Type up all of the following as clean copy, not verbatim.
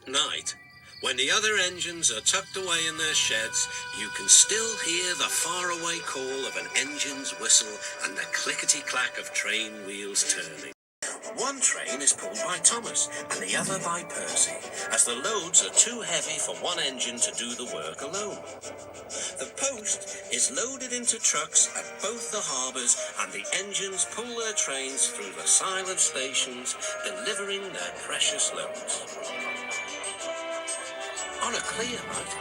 night, when the other engines are tucked away in their sheds, you can still hear the faraway call of an engine's whistle and the clickety-clack of train wheels turning. One train is pulled by Thomas and the other by Percy, as the loads are too heavy for one engine to do the work alone. The post is loaded into trucks at both the harbours, and the engines pull their trains through the silent stations, delivering their precious loads. On a clear night,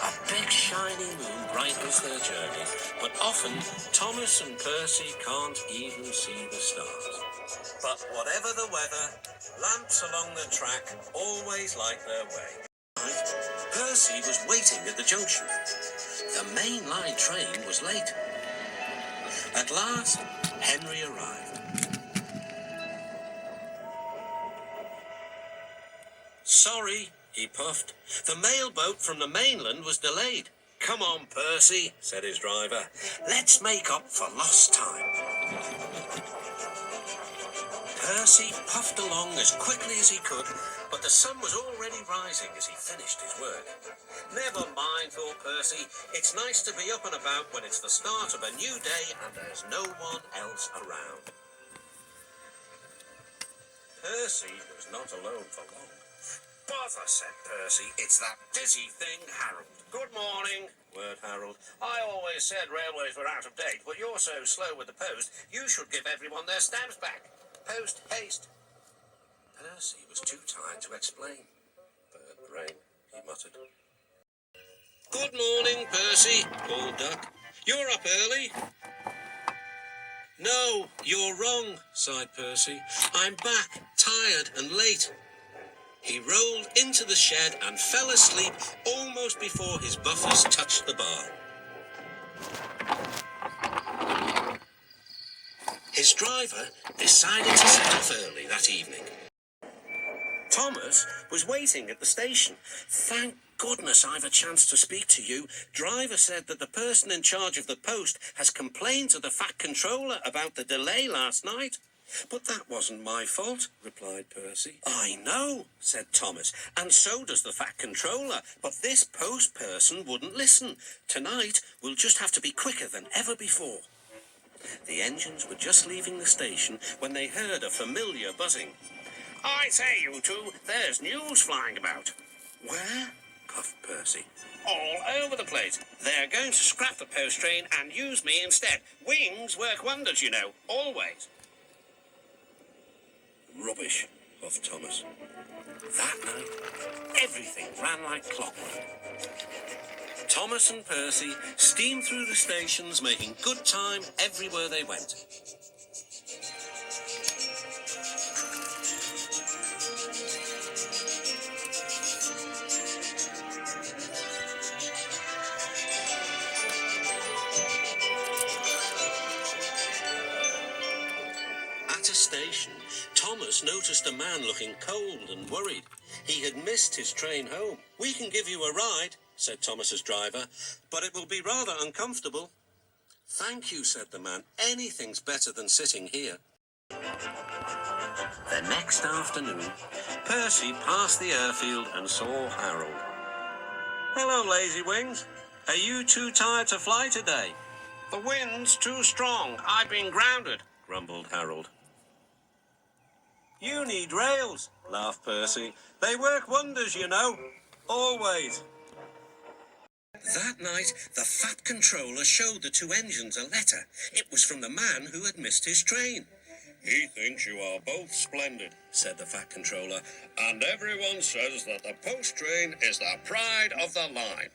a big shiny moon brightens their journey, but often Thomas and Percy can't even see the stars. But whatever the weather, lamps along the track always light their way. Percy was waiting at the junction. The main line train was late. At last, Henry arrived. "Sorry," he puffed. "The mail boat from the mainland was delayed." "Come on, Percy," said his driver. "Let's make up for lost time." Percy puffed along as quickly as he could, but the sun was already rising as he finished his work. "Never mind," thought Percy. "It's nice to be up and about when it's the start of a new day and there's no one else around." Percy was not alone for long. "Bother," said Percy. "It's that dizzy thing, Harold." "Good morning," whirred Harold. "I always said railways were out of date, but you're so slow with the post, you should give everyone their stamps back. Post haste." Percy was too tired to explain. "Bird brain," he muttered. "Good morning, Percy," called Duck. "You're up early." "No, you're wrong," sighed Percy. "I'm back, tired and late." He rolled into the shed and fell asleep almost before his buffers touched the bar. His driver decided to set off early that evening. Thomas was waiting at the station. "Thank goodness I've a chance to speak to you. Driver said that the person in charge of the post has complained to the Fat Controller about the delay last night." "But that wasn't my fault," replied Percy. "I know," said Thomas, "and so does the Fat Controller, but this post person wouldn't listen. Tonight we'll just have to be quicker than ever before." The engines were just leaving the station when they heard a familiar buzzing. "I say, you two, there's news flying about." "Where?" puffed Percy. "All over the place. They're going to scrap the post train and use me instead. Wings work wonders, you know, always." "Rubbish," puffed Thomas. That night, everything ran like clockwork. Thomas and Percy steamed through the stations, making good time everywhere they went. At a station, Thomas noticed a man looking cold and worried. He had missed his train home. "We can give you a ride," said Thomas's driver, "but it will be rather uncomfortable." "Thank you," said the man. "Anything's better than sitting here." The next afternoon, Percy passed the airfield and saw Harold. "Hello, lazy wings. Are you too tired to fly today?" "The wind's too strong. I've been grounded," grumbled Harold. "You need rails," laughed Percy. "They work wonders, you know. Always." That night, the Fat Controller showed the two engines a letter. It was from the man who had missed his train. "He thinks you are both splendid," said the Fat Controller, "and everyone says that the post train is the pride of the line.